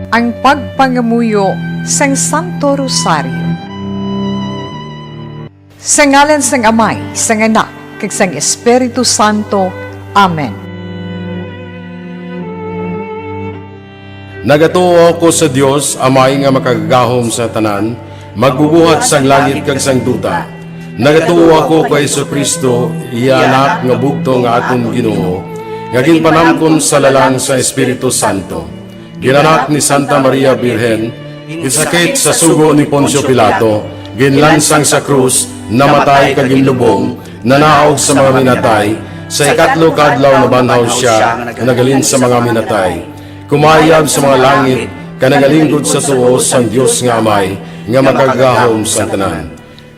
ang pagpangamuyo sang Santo Rosario. Sa ngalan sang Amay, sang Anak, kag sang Espiritu Santo. Amen. Nagatuo ako sa Dios, Amay nga makagagahom sa tanan, magbubuhat sang langit kag sang duta. Nagatuo ako kay Jesucristo, iya anak nga bugto nga aton Ginoo, nga ginpanamkon sa lalang sa Espiritu Santo. Ginanak ni Santa Maria Birhen, gisakit sa sugo ni Poncio Pilato, ginlansang sa krus, namatay kag ginlubong, nanaog sa mga minatay, sa ikatlo kadlaw na banhaw siya, nagalin sa mga minatay. Kumayab sa mga langit, kanagalingkod sa tuos sang Dios nga Amay, nga makagahom sa tanan.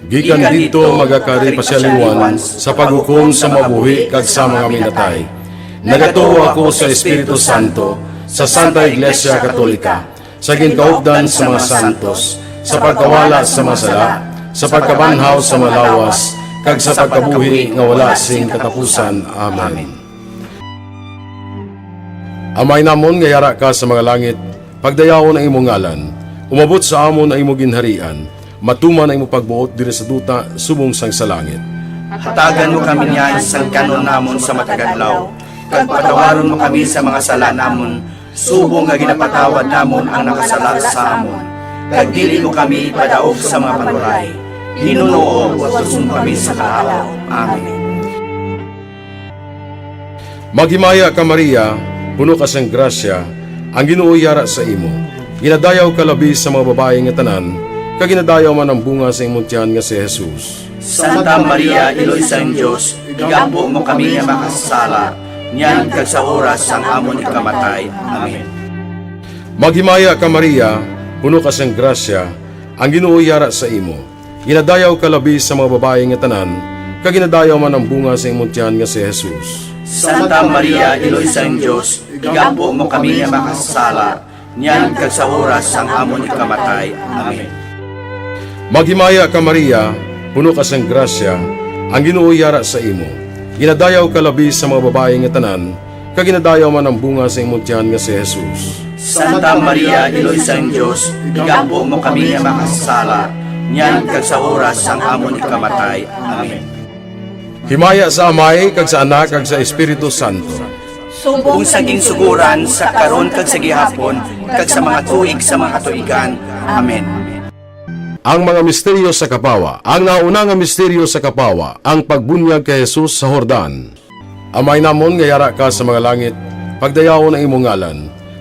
Gikan dito magakari pasyalinwan sa paghukom sa mabuhi kag sa mga minatay. Nagatuo ako sa Espiritu Santo, sa Santa Iglesia Katolika, sa ginkaugdan sa mga santos, sa pagkawala sa masala, sa pagkabanhaw sa malawas, kag sa pagkabuhi nga wala sing katapusan. Amen. Amay namon nga yara ka sa mga langit, pagdayawon ang imong ngalan, umabot sa amon ang imong ginharian, matuman ang imong pagbuot diri sa duta subong sang sa langit. Hatagan mo kami niyan sang kanon namon sa matagadlaw, kag patawaron mo kami sa mga sala namon, subong nga ginapatawad namon ang nakasala sa amon. Kag dili mo kami ipadaog sa mga panuray, Ginoo, watuson kami sa kaalaw. Amen. Maghimaya ka Maria, puno ka sang grasya, ang Ginoo yara sa imo. Ginadayaw ka labi sa mga babae nga tanan, kag ginadayaw man ang bunga sa imong tiyan nga si Jesus. Santa Maria, Iloy sang Dios, igampo mo kami nga makasala, niyan kag sa oras sang amon ikamatay. Amen. Maghimaya ka Maria, puno ka sang grasya, ang Ginoo yara sa imo. Ginadayaw ka labi sa mga babae nga tanan, kag ginadayaw man ang bunga sa imong tiyan nga si Jesus. Santa Maria, Iloy sang Dios, igampo mo kami nga makasala, niyan kag sa oras sang amon ikamatay. Amen. Maghimaya ka Maria, puno ka sang grasya, ang Ginoo yara sa imo. Ginadayaw ka labi sa mga babae nga tanan, kag ginadayaw man ang bunga sa imong tiyan nga si Jesus. Santa Maria, Iloy sang Dios, igampo mo kami nga makasala, niyan kag sa oras sang amon ikamatay. Amen. Himaya sa Amay, kag sa Anak, kag sa Espiritu Santo. Kung saging suguran sa karon kag sa gihapon, kag sa mga tuig sa mga katuigan. Amen. Ang mga misteryo sa Kapawa. Ang nauna nga misteryo sa Kapawa, ang pagbunyag kay Jesus sa Jordan. Amay namon nga yara ka sa mga langit, pagdayawon ang imong ngalan,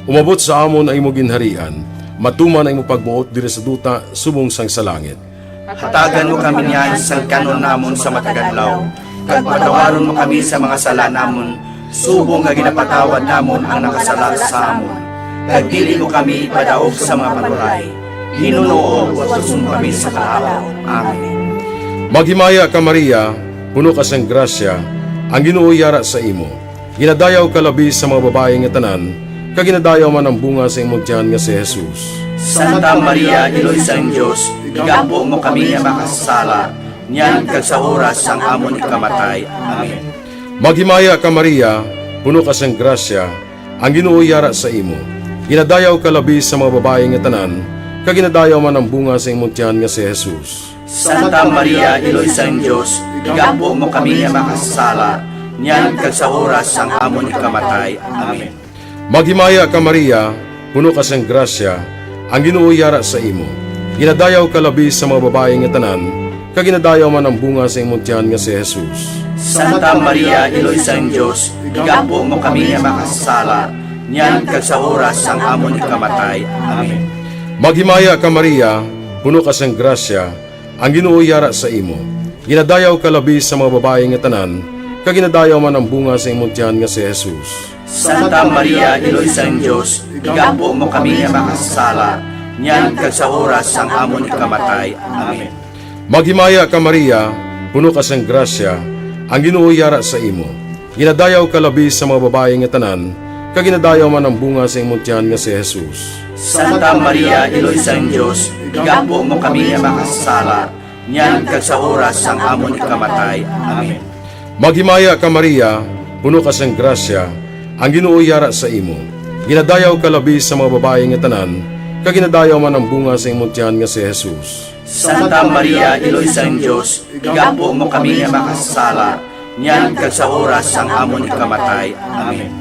umabot sa amon ang imong ginharian, matuman ang imong pagbuot diri sa duta subong sang sa langit. Hatagan mo kami niyan sang kanon namon sa matagadlaw, kag patawaron mo kami sa mga sala namon, subong nga ginapatawad namon ang nakasala sa amon. Kag dili mo kami ipadaog sa mga panuray, Ginoo, watuson kami sa kaalaw. Amen. Maghimaya ka Maria, puno ka sang grasya, ang Ginoo yara sa imo. Ginadayaw ka labi sa mga babae nga tanan, kag ginadayaw man ang bunga sa imong tiyan nga si Jesus. Santa Maria, Iloy sang Dios, igampo mo kami nga makasala, niyan kag sa oras sang amon ikamatay. Amen. Maghimaya ka Maria, puno ka sang grasya, ang Ginoo yara sa imo. Ginadayaw ka labi sa mga babae nga tanan, kag ginadayaw man ang bunga sa imong tiyan nga si Jesus. Santa Maria, Iloy sang Dios, igampo mo kami nga makasala, niyan kag sa oras sang amon ikamatay. Amen. Maghimaya ka Maria, puno ka sang grasya, ang Ginoo yara sa imo. Ginadayaw ka labi sa mga babae nga tanan, kag ginadayaw man ang bunga sa imong tiyan nga si Jesus. Santa Maria, Iloy sang Dios, igampo mo kami nga makasala, niyan kag sa oras sang amon ikamatay. Amen. Maghimaya ka Maria, puno ka sang grasya, ang Ginoo yara sa imo. Ginadayaw ka labi sa mga babae nga tanan, kag ginadayaw man ang bunga sa imong tiyan nga si Jesus. Santa Maria, Iloy sang Dios, igampo mo kami nga makasala, niyan kag sa oras sang amon ikamatay. Amen. Maghimaya ka Maria, puno ka sang grasya, ang Ginoo yara sa imo. Ginadayaw ka labi sa mga babae nga tanan, kag ginadayaw man ang bunga sa imong tiyan nga si Jesus. Santa Maria, Iloy sang Dios, igampo mo kami nga makasala, niyan kag sa oras sang amon ikamatay. Amen. Maghimaya ka Maria, puno ka sang grasya, ang Ginoo yara sa imo. Ginadayaw ka labi sa mga babae nga tanan, kag ginadayaw man ang bunga sa imong tiyan nga si Jesus. Santa Maria, Iloy sang Dios, igampo mo kami nga makasala, niyan kag sa oras sang amon ikamatay. Amen.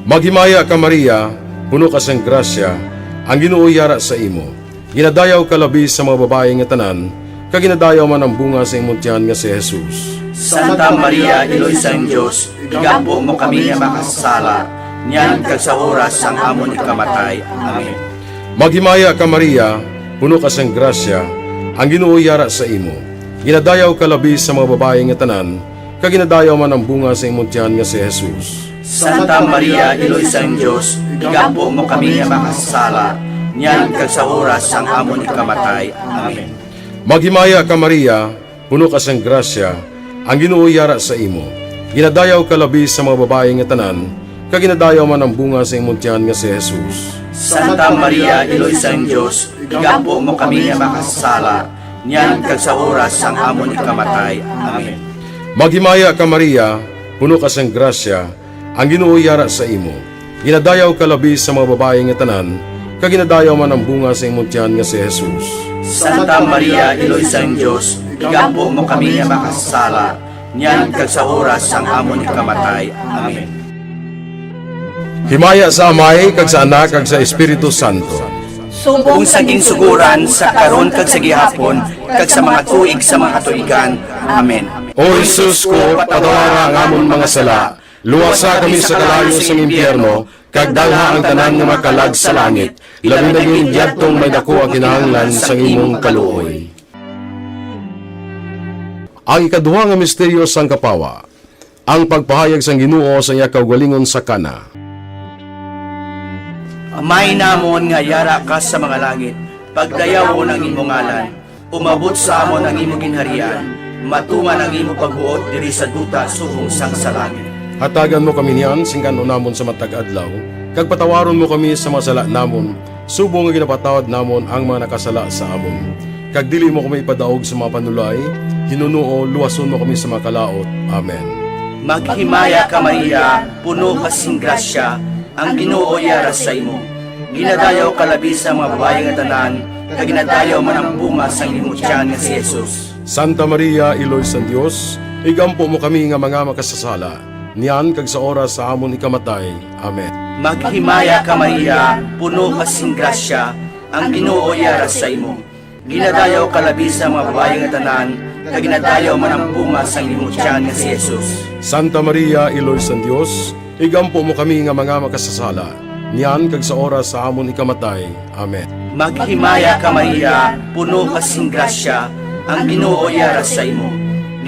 Maghimaya ka Maria, puno ka sang grasya, ang Ginoo yara sa imo. Ginadayaw ka labi sa mga babae nga tanan, kag ginadayaw man ang bunga sa imong tiyan nga si Jesus. Santa Maria, Iloy sang Dios, igampo mo kami nga makasala, niyan kag sa oras sang amon ikamatay. Amen. Maghimaya ka Maria, puno ka sang grasya, ang Ginoo yara sa imo. Ginadayaw ka labi sa mga babae nga tanan, kag ginadayaw man ang bunga sa imong tiyan nga si Jesus. Santa Maria, Iloy sang Dios, igampo mo kami nga makasala, niyan kag sa oras sang amon ikamatay. Amen. Maghimaya ka Maria, puno ka sang grasya, ang Ginoo yara sa imo. Ginadayaw ka labi sa mga babae nga tanan, kag ginadayaw man ang bunga sa imong tiyan nga si Jesus. Santa Maria, Iloy sang Dios, igampo mo kami nga makasala, niyan kag sa oras sang amon ikamatay. Amen. Maghimaya ka Maria, puno ka sang grasya, ang Ginoo yara sa imo. Ginadayaw ka labi sa mga babae nga tanan, kag ginadayaw man ang bunga sa imong tiyan nga si Jesus. Santa Maria, Iloy sang Dios, igampo mo kami nga makasala, niyan kag sa oras sang amon ikamatay. Amen. Himaya sa Amay, kag sa Anak, kag sa Espiritu Santo. Kung saging suguran sa karon kag sa gihapon kag sa mga tuig sa mga katuigan. Amen. O Jesus ko, patawara ang amon mga sala, luwasa kami sa kalayo sa impyerno, kag dalha ang tanan nga makalag sa langit, labi na yung yadtong may dako ang kinahanglan sa imong kaluoy. Ang ikaduha nga misteryo sang kapawa, ang pagpahayag sang Ginoo sa iya kaugalingon sa kana. Amay namon nga yara ka sa mga langit, pagdayaw mo ng imong ngalan, umabot sa amon ang imong ginharian, matuman ang imong pagbuot diri sa duta subong sang sa langit. Hatagan mo kami niyan, singkan namon sa matag adlaw, kag patawaron mo kami sa mga sala namon, subong nga ginapatawad namon ang mga nakasala sa amon. Kag dili mo kami ipadaog sa mga panulay, hinunuo, luwason mo kami sa mga kalaot. Amen. Maghimaya ka Maria, puno ka sing grasya, ang Ginoo yara sa imo. Ginadayaw ka labi sa mga babae nga tanan, kag ginadayaw man ang bunga sang imong tiyan nga si Jesus. Santa Maria, Iloy sang Dios, igampo mo kami nga mga makasasala, niyan kag sa oras sa amon ikamatay. Amen. Maghimaya ka Maria, puno ka sing grasya, ang Ginoo yara sa imo. Ginadayaw ka labi sa mga babae nga tanan, kag ginadayaw man ang bunga sang imong tiyan nga si Jesus. Santa Maria, Iloy sang Dios, igampo mo kami nga mga makasasala, niyan kag sa oras sa amon ikamatay. Amen. Maghimaya ka Maria, puno ka sing grasya, ang Ginoo yara sa imo.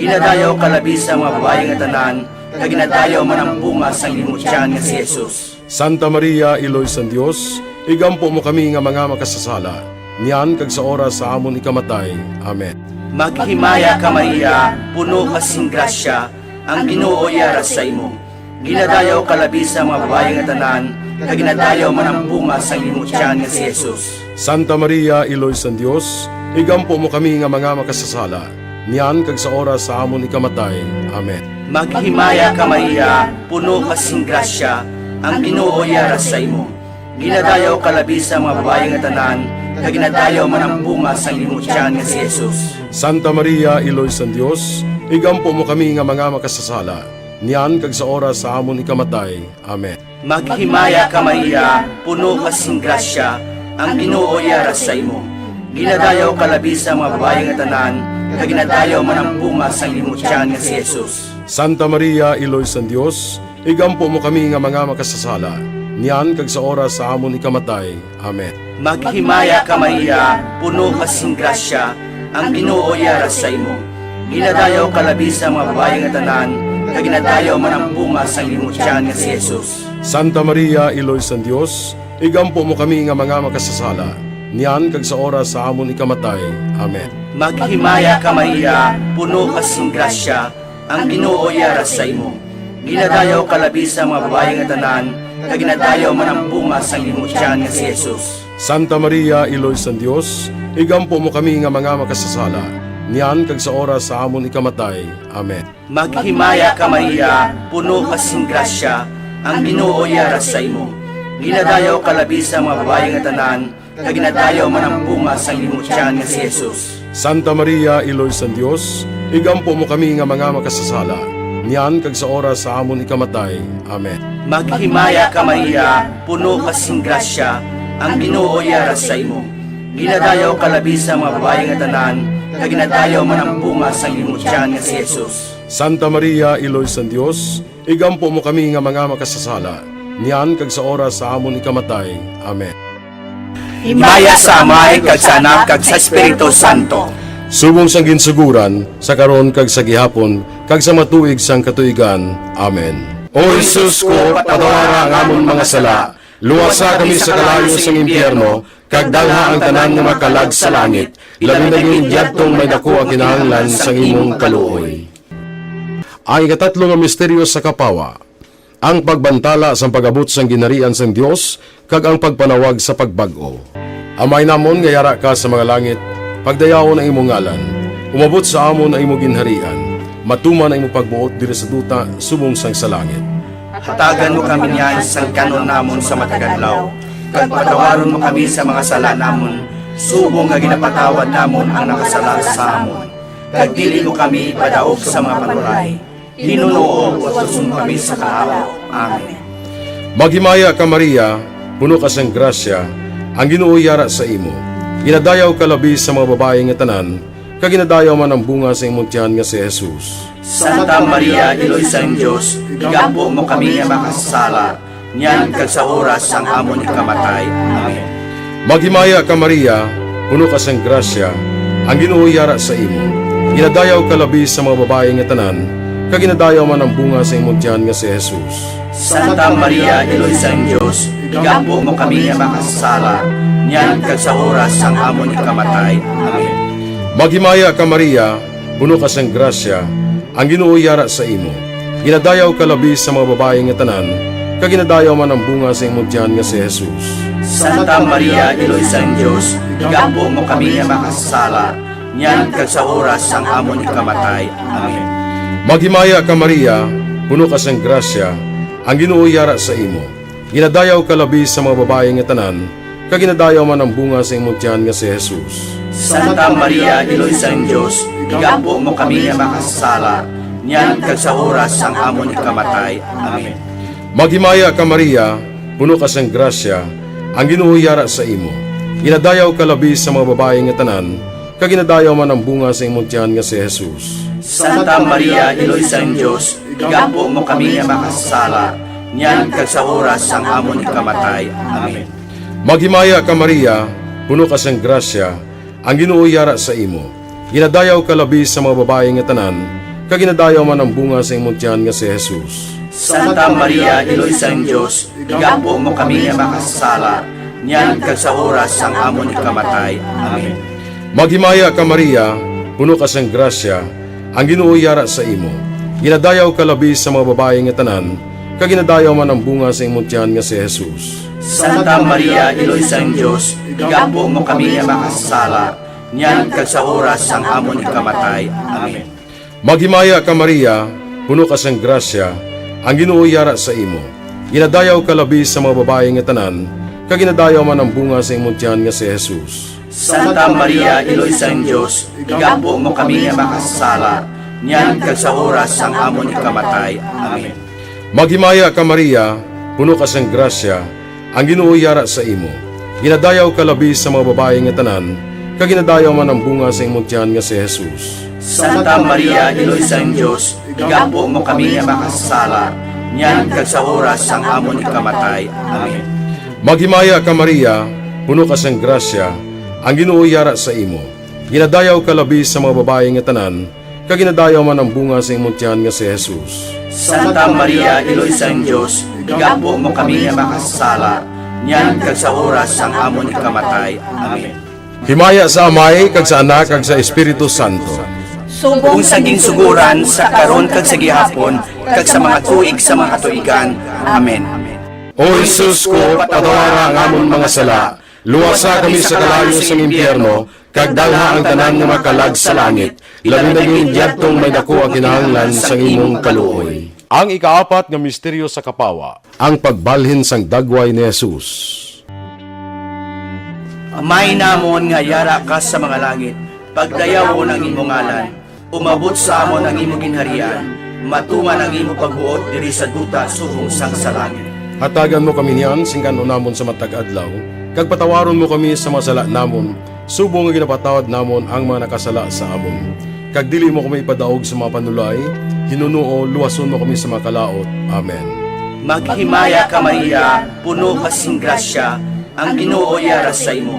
Ginadayaw ka labi sa mga babae nga tanan, kag ginadayaw man ang bunga sang imong tiyan nga si Jesus. Santa Maria, Iloy sang Dios, igampo mo kami nga mga makasasala, niyan kag sa oras sa amon ikamatay. Amen. Maghimaya ka Maria, puno ka sing grasya, ang Ginoo yara sa imo. Ginadayaw ka labi sa mga babae nga tanan, kag ginadayaw man ang bunga sang imong tiyan nga si Jesus. Santa Maria, Iloy sang Dios, igampo mo kami nga mga makasasala, niyan kag sa oras sa amon ikamatay. Amen. Maghimaya ka Maria, puno ka sing grasya, ang Ginoo yara sa imo. Ginadayaw ka labi sa mga babae nga tanan, kag ginadayaw man ang bunga sang imong tiyan nga si Jesus. Santa Maria, Iloy sang Dios, igampo mo kami nga mga makasasala, niyan kag sa oras sa amon ikamatay. Amen. Maghimaya ka Maria, puno ka sing grasya, ang Ginoo yara sa imo. Ginadayaw ka labi sa mga babae nga tanan, kag ginadayaw man ang bunga sang imong tiyan nga si Jesus. Santa Maria, Iloy sang Dios, igampo mo kami nga mga makasasala, niyan kag sa oras sa amon ikamatay. Amen. Maghimaya ka Maria, puno ka sing grasya, ang Ginoo yara sa imo. Ginadayaw ka labi sa mga babae nga tanan, kag ginadayaw man ang bunga sang imong tiyan nga si Jesus. Santa Maria, Iloy sang Dios, igampo mo kami nga mga makasasala, niyan kag sa oras sa amon ikamatay. Amen. Maghimaya ka Maria, puno ka sing grasya, ang Ginoo yara sa imo. Ginadayaw ka labi sa mga babae nga tanan, kag ginadayaw man ang bunga sang imong tiyan nga si Jesus. Santa Maria, Iloy sang Dios, igampo mo kami nga mga makasasala, niyan kag sa oras sa amon ikamatay. Amen. Maghimaya ka Maria, puno ka sing grasya, ang Ginoo yara sa imo. Ginadayaw kalabi sa mga babae nga tanan, kag ginadayaw man ang bunga sa imong tiyan nga si Jesus. Santa Maria, Iloy sa Dios, igampo mo kami nga mga makasasala, niyan kag sa oras sa amon ikamatay. Amen. Maghimaya ka Maria, puno kasing grasya, ang Ginoo yara sa imo. Ginadayaw kalabi sa mga babae nga tanan, kag ginadayaw man ang bunga sa imong tiyan nga si Jesus. Santa Maria, Iloy sa Dios, igampo mo kami nga mga makasasala, niyan kag sa oras sa amon ikamatay. Amen. Himaya sa Amay, kag sa Anak, kag sa Espiritu Santo. Subong sang ginsuguran, sa karon kag sa gihapon, kag sa matuig sang katuigan. Amen. O Jesus ko, patawara ang amon mga sala, luwasa kami sa kalayo sang impyerno, kag dalha ang tanan nga makalag sa langit, labi na yung diyadtong may dako ang kinahanglan sang imong kaluoy. Ang ikatatlo nga misteryo sa kapawa, ang pagbantala sa pagabot sang ginarian sang Dios, kag ang pagpanawag sa pagbag-o. Amay namon nga yara ka sa mga langit, pagdayawon ang imong ngalan, umabot sa amon ang imong ginharian, matuman ang imong pagbuot diri sa duta subong sang sa langit. Hatagan mo kami niyan sa kanon namon sa matagadlaw, kag patawaron mo kami sa mga sala namon, subong nga ginapatawad namon ang nakasala sa amon. Kag dili mo kami padaog sa mga panuray, hinunoo o tusun kami sa kaawa. Amen. Maghimaya ka Maria, puno ka sang grasya, ang Ginoo yara sa imo. Ginadayaw ka labi sa mga babae nga tanan, kag ginadayaw man ang bunga sa imong tiyan nga si Jesus. Santa Maria, Iloy sa Diyos, igampo mo kami nga makasala, niyan kag sa oras sang amon ikamatay. Amen. Maghimaya ka Maria, puno ka sang grasya, ang Ginoo yara sa imo. Ginadayaw ka labi sa mga babae nga tanan, kag ginadayaw man ang bunga sa imong tiyan nga si Jesus. Santa Maria, Iloy sa Diyos, igampo mo kami nga makasala, niyan kag sa oras sang amon ikamatay. Amen. Maghimaya ka Maria, puno ka sang grasya, ang Ginoo yara sa imo. Ginadayaw ka labi sa mga babae nga tanan, kag ginadayaw man ang bunga sa imong tiyan nga si Jesus. Santa Maria, Iloy sa Diyos, igampo mo kami nga makasala, niyan kag sa oras sang amon ikamatay. Amen. Maghimaya ka Maria, puno ka sang grasya, ang Ginoo yara sa imo. Ginadayaw ka labi sa mga babae nga tanan, kag ginadayaw man ang bunga sa imong tiyan nga si Jesus. Santa Maria, Iloy sa Diyos, igampo mo kami nga makasala, niyan kag sa oras sang amon ikamatay. Amen. Maghimaya ka Maria, puno ka sang grasya, ang Ginoo yara sa imo. Ginadayaw ka labi sa mga babae nga tanan, kag ginadayaw man ang bunga sa imong tiyan nga si Jesus. Santa Maria, Iloy sa Diyos, igampo mo kami nga makasala, niyan kag sa oras sang amon ikamatay. Amen. Maghimaya ka Maria, puno ka sang grasya, ang Ginoo yara sa imo. Ginadayaw ka labi sa mga babae nga tanan, kag ginadayaw man ang bunga sa imong tiyan nga si Jesus. Santa Maria, Iloy sa Diyos, igampo mo kami nga makasala, niyan kag sa oras sang amon ikamatay. Amen. Maghimaya ka Maria, puno ka sang grasya, ang Ginoo yara sa imo. Ginadayaw ka labi sa mga babae nga tanan, kag ginadayaw man ang bunga sa imong tiyan nga si Jesus. Santa Maria, Iloy sa Diyos, igampo mo kami nga makasala, niyan kag sa oras sang amon ikamatay. Amen. Maghimaya ka Maria, puno ka sang grasya, ang Ginoo yara sa imo. Ginadayaw ka labi sa mga babae nga tanan, kag ginadayaw man ang bunga sa imong tiyan nga si Jesus. Santa Maria, Iloy sa Diyos, igampo mo kami nga makasala, niyan kag sa oras sang amon ikamatay. Amen. Maghimaya ka Maria, puno ka sang grasya, ang Ginoo yara sa imo. Ginadayaw ka labi sa mga babae nga tanan, kag ginadayaw man ang bunga sa imong tiyan nga si Jesus. Santa Maria, Iloy sa Diyos, igampo mo kami nga makasala, niyan kag sa oras sang amon ikamatay. Amen. Maghimaya ka Maria, puno ka sang grasya, ang Ginoo yara sa imo. Ginadayaw ka labi sa mga babae nga tanan, kag ginadayaw man ang bunga sa imong tiyan nga si Jesus. Santa Maria, Iloy sa Diyos, igampo mo kami nga makasala, niyan kag sa oras sang amon ikamatay. Amen. Himaya sa Amay, kag sa Anak, kag sa Espiritu Santo. Kung sa ginsuguran, sa karon kag sa gihapon, kag sa mga tuig sa mga katuigan. Amen. O Jesus ko, patawara ang amon mga sala, luwasa kami sa kalayo sang impyerno, kag dalha ang tanan nga makalag sa langit, labi na yung diyadtong may dako ang kinahanglan sang imong kaluoy. Ang ikaapat nga misteryo sa kapawa, ang pagbalhin sang dagway ni Jesus. Amay namon nga yara ka sa mga langit, pagdayaw ng imong ngalan, umabot sa amon ang imong ginharian, matuman ang imong pagbuot diri sa duta subong sang sa langit. Hatagan mo kami niyan, singkano namon sa matag adlaw, kag patawaron mo kami sa masala namon, subong nga ginapatawad namon ang mga nakasala sa amon. Kag dili mo kami ipadaog sa mga panulay, hinunuo, luwason mo kami sa mga kalaot. Amen. Maghimaya ka Maria, puno kasing grasya, ang Ginoo yara sa imo.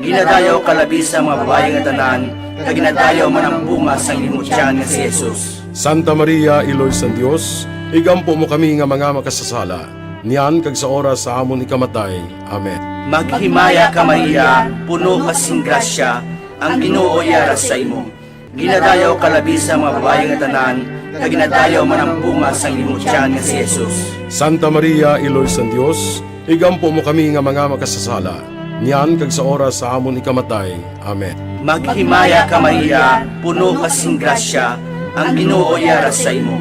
Ginadayaw ka labi sa mga babae nga tanan, kag ginadayaw man ang bunga sang imong tiyan nga si Jesus. Santa Maria, Iloy sa Dios, igampo mo kami nga mga makasasala, niyan kag sa oras sa amon ikamatay. Amen. Maghimaya ka Maria, puno kasing grasya, ang Ginoo yara sa imo. Ginadayaw ka labi sa mga babae nga tanan, kag ginadayaw man ang bunga sang imong tiyan nga si Jesus. Santa Maria, Iloy sa Dios, igampo mo kami nga mga makasasala, niyan kag sa oras sa amon ikamatay. Amen. Maghimaya ka Maria, puno kasing grasya, ang Ginoo yara sa imo.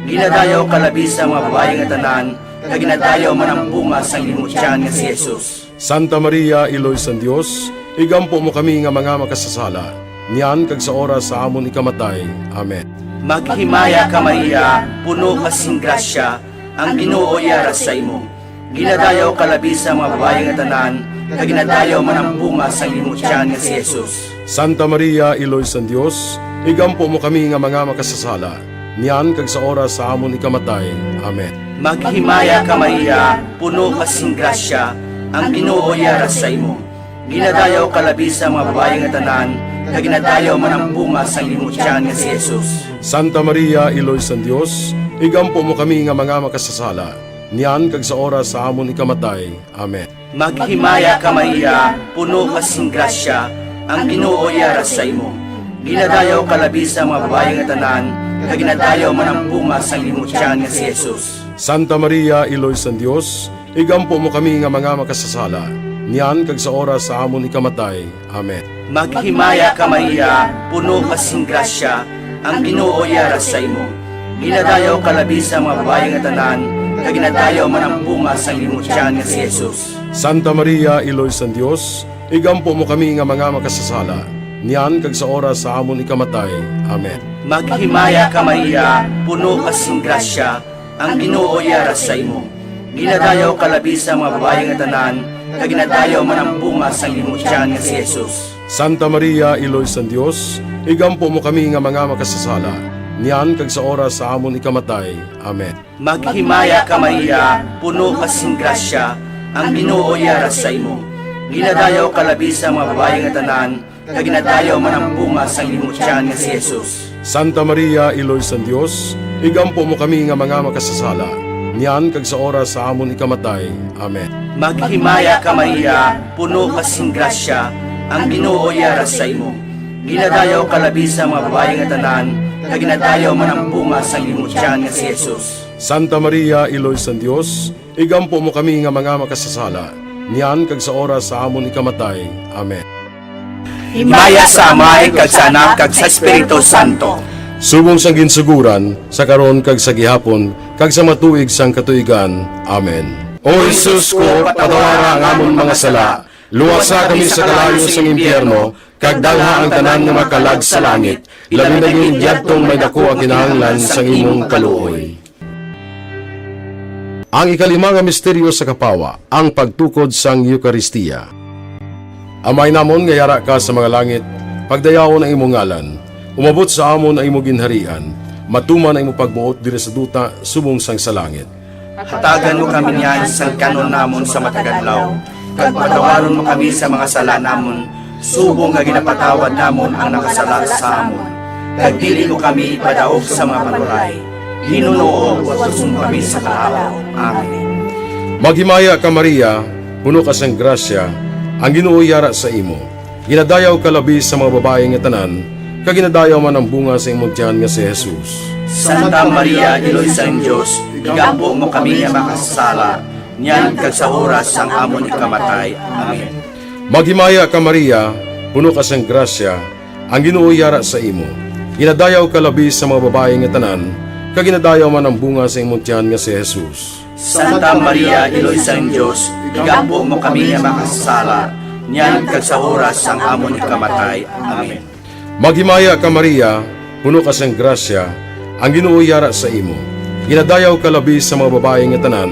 Ginadayaw ka labi sa mga babae nga tanan, kag ginadayaw man ang bunga sang imong tiyan nga si Jesus. Santa Maria, Iloy sa Dios, igampo mo kami nga mga makasasala, niyan kag sa oras sa amon ikamatay. Amen. Maghimaya ka Maria, puno kasing grasya, ang Ginoo yara sa imo. Ginadayaw ka labi sa mga babae nga tanan, kag ginadayaw man ang bunga sang imong tiyan nga si Jesus. Santa Maria, Iloy sa Dios, igampo mo kami nga mga makasasala, niyan kag sa oras sa amon ikamatay. Amen. Maghimaya ka Maria, puno kasing grasya, ang Ginoo yara sa imo. Ginadayaw ka labi sa mga babae nga tanan, kag ginadayaw man ang bunga sang imong tiyan nga si Jesus. Santa Maria, Iloy sa Dios, igampo mo kami nga mga makasasala, niyan kag sa oras sa amon ikamatay. Amen. Maghimaya ka Maria, puno kasing grasya, ang Ginoo yara sa imo. Ginadayaw ka labi sa mga babae nga tanan, kag ginadayaw man ang bunga sang imong tiyan nga si Jesus. Santa Maria, Iloy sa Dios, igampo mo kami nga mga makasasala, niyan kag sa oras sa amon ikamatay. Amen. Maghimaya ka Maria, puno kasing grasya, ang Ginoo yara sa imo. Ginadayaw ka labi sa mga babae nga tanan, kag ginadayaw man ang bunga sang imong tiyan nga si Jesus. Santa Maria, Iloy sa Dios, igampo mo kami nga mga makasasala, niyan kag sa oras sa amon ikamatay. Amen. Maghimaya ka Maria, puno kasing grasya, ang Ginoo yara sa imo. Ginadayaw ka labi sa mga babae nga tanan, kag ginadayaw man ang bunga sang imong tiyan nga si Jesus. Santa Maria, Iloy sa Dios, igampo mo kami nga mga makasasala, niyan kag sa oras sa amon ikamatay. Amen. Maghimaya ka Maria, puno kasing grasya, ang Ginoo yara sa imo. Ginadayaw ka labi sa mga babae nga tanan, kag ginadayaw man ang bunga sang imong tiyan nga si Jesus. Santa Maria, Iloy sa Dios, igampo mo kami nga mga makasasala, niyan kag sa oras sa amon ikamatay. Amen. Maghimaya ka Maria, puno kasing grasya, ang Ginoo yara sa imo. Ginadayaw ka labi sa mga babae nga tanan, kag ginadayaw man ang bunga sang imong tiyan nga si Jesus. Santa Maria, Iloy sa Dios, igampo mo kami nga mga makasasala, niyan kag sa oras sa amon ikamatay. Amen. Himaya sa Amay, kag sa Anak, kag sa Espiritu Santo. Subong sang ginsuguran, sa karon kag sa gihapon, kag sa matuig sang katuigan. Amen. O Jesus ko, patawara ang amon mga sala, luwasa kami sa kalayo sang impyerno, kag dalha ang tanan nga makalag sa langit, labi na yung diyadtong may dako ang kinahanglan sang imong kaluoy. Ang ikalima nga misteryo sa kapawa, ang pagtukod sang Eucharistia. Amay namon nga yara ka sa mga langit, pagdayawon ang imong ngalan, umabot sa amon ang imong ginharian, matuman ang imong pagbuot diri sa duta subong sang sa langit. Hatagan mo kami niyan sa kanon namon sa matagadlaw, kag patawaron mo kami sa mga sala namon, subong nga ginapatawad namon ang nakasala sa amon. Kag dili mo kami ipadaog sa mga panulay, hinunuo wasun kami sa kalaw. Amen. Maghimaya ka Maria, puno ka sang grasya, ang Ginoo yara sa imo. Ginadayaw ka labi sa mga babae nga tanan, kag ginadayaw man ang bunga sa imong tiyan nga si Jesus. Santa Maria, Iloy sa Diyos, igampo mo kami nga makasala, niyan kag sa oras sang amon ikamatay. Amen. Maghimaya ka Maria, puno ka sang grasya, ang Ginoo yara sa imo. Ginadayaw ka labi sa mga babae nga tanan, kaginadayaw man ang bunga sa imong tiyan nga si Jesus. Santa Maria, Iloy sang Diyos, igampo mo kami nga makasala, niyan kag sa oras sang amon ikamatay. Amen. Maghimaya ka Maria, puno ka sang grasya, ang Ginoo yara sa imo. Ginadayaw ka labi sa mga babae nga tanan,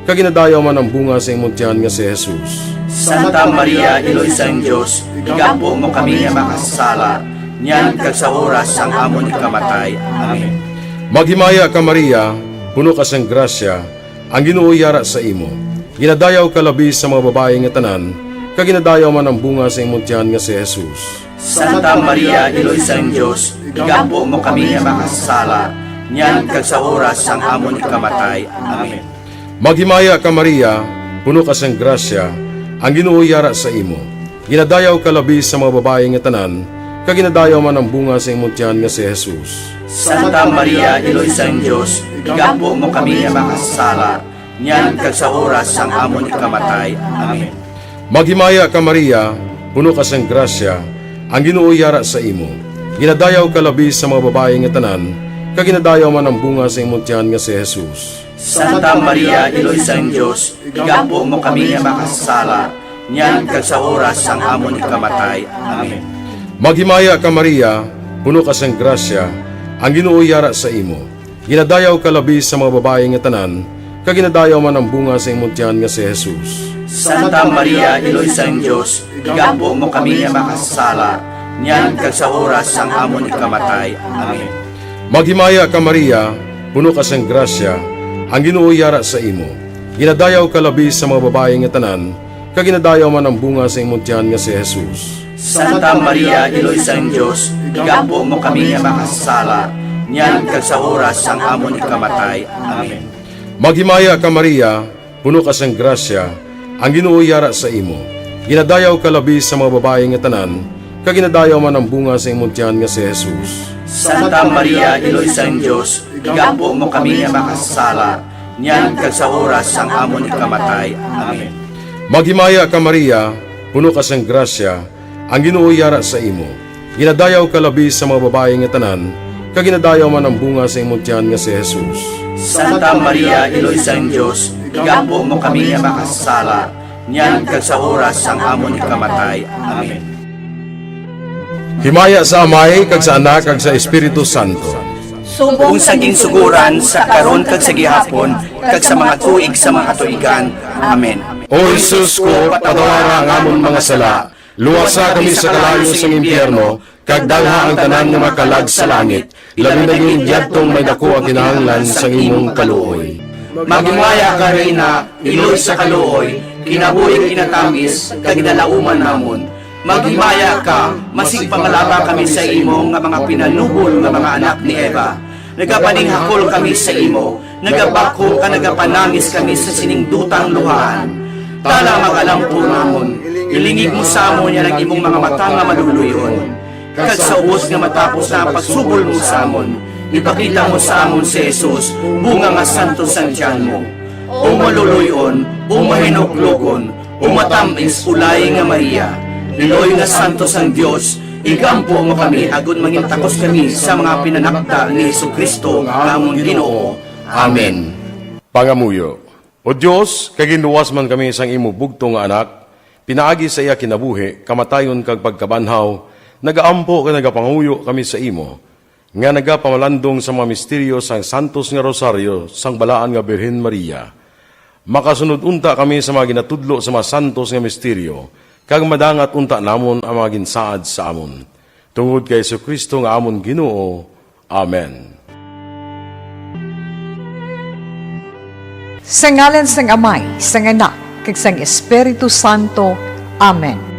kaginadayaw man ang bunga sa imong tiyan nga si Jesus. Santa Maria, Iloy sang Diyos, igampo mo kami nga makasala, niyan kag sa oras sang amon ikamatay. Amen. Maghimaya ka Maria, puno ka sang grasya, ang Ginoo yara sa imo. Ginadayaw ka labi sa mga babae nga tanan, kaginadayaw man ang bunga sa imong tiyan nga si Jesus. Santa Maria, Iloy sang Diyos, igampo mo kami nga makasala, niyan kag sa oras sang amon ikamatay. Amen. Maghimaya ka Maria, puno ka sang grasya, ang Ginoo yara sa imo. Ginadayaw ka labi sa mga babae nga tanan, kaginadayaw man ang bunga sa imong tiyan nga si Jesus. Santa Maria, Iloy sang Diyos, igampo mo kami nga makasala, niyan kag sa oras sang amon ikamatay. Amen. Maghimaya ka Maria, puno ka sang grasya, ang Ginoo yara sa imo. Ginadayaw ka labi sa mga babae nga tanan, kaginadayaw man ang bunga sa imong tiyan nga si Jesus. Santa Maria, Iloy sang Diyos, igampo mo kami nga makasala, niyan kag sa oras sang amon ikamatay. Amen. Maghimaya ka Maria, puno ka sang grasya, ang Ginoo yara sa imo. Ginadayaw ka labi sa mga babae nga tanan, kaginadayaw man ang bunga sa imong tiyan nga si Jesus. Santa Maria, Iloy sang Diyos, igampo mo kami nga makasala, niyan kag sa oras sang amon ikamatay. Amen. Maghimaya ka Maria, puno ka sang grasya, ang Ginoo yara sa imo. Ginadayaw ka labi sa mga babae nga tanan, kaginadayaw man ang bunga sa imong tiyan nga si Jesus. Santa Maria, Iloy sang Diyos, igampo mo kami nga makasala, niyan kag sa oras sang amon ikamatay. Amen. Maghimaya ka Maria, puno ka sang grasya, ang Ginoo yara sa imo. Ginadayaw ka labi sa mga babae nga tanan, kaginadayaw man ang bunga sa imong tiyan nga si Jesus. Santa Maria, Iloy sang Diyos, igampo mo kami nga makasala, niyan kag sa oras sang amon ikamatay. Amen. Maghimaya ka Maria, puno ka sang grasya, ang Ginoo yara sa imo. Ginadayaw ka labi sa mga babae nga tanan, kaginadayaw man ang bunga sa imong tiyan nga si Jesus. Santa Maria, Iloy sang Diyos, igampo mo kami nga makasala, niyan kag sa oras sang amon ikamatay. Amen. Himaya sa Amay, kag sa Anak, kag sa Espiritu Santo. Kung saging suguran sa karon kag sa gihapon, kag sa mga tuig sa mga katuigan. Amen. O Jesus ko, patawara ang amon mga sala, luwasa kami sa kalayo sa impyerno, kag dalha ang tanan nga makalag sa langit, labi na yung diyadtong may dako ang kinahanglan sa imong kaluoy. Magimaya ka Reyna, Iloy sa kaluoy, kinabuhi kinatamis, kag dalauman namon. Magimaya ka, masig pangalaba kami sa imo nga mga pinanubol nga mga anak ni Eva. Nagapaninghakol kami sa imo, nagabako ka nagapanangis kami sa siningdutang luhaan. Tala magalampo namon, ilingig mo sa amon yan ang imong mga mata nga maluluyon. Kag sa ubos nga matapos na ang pagsubol mo sa amon, ipakita mo sa amon si Jesus, bunga nga santo sang tiyan mo. O maluluyon, o mahinuklogon, o matamis ulay nga Maria, Iloy nga santo sang Dios, igampo mo kami agon mangin takos kami sa mga pinanakda ni Jesucristo nga among Ginoo. Amen. Pangamuyo. O Dios, kay ginuwas man kami sang imo bugto nga anak, pinaagi sa iya kinabuhi, kamatayon kag pagkabanhaw, nagaampo kag nagapanguyo kami sa imo, nga nagapamalandong sa mga misteryo sang Santos nga Rosario sang Balaan nga Birhen Maria. Makasunod unta kami sa mga ginatudlo sa mga santos nga misteryo, kag madangat unta namon ang mga ginsaad sa amon. Tungod kay Jesucristo nga amon Ginoo. Amen. Sa ngalan sang Amay, sang Anak, kag sang Espiritu Santo. Amen.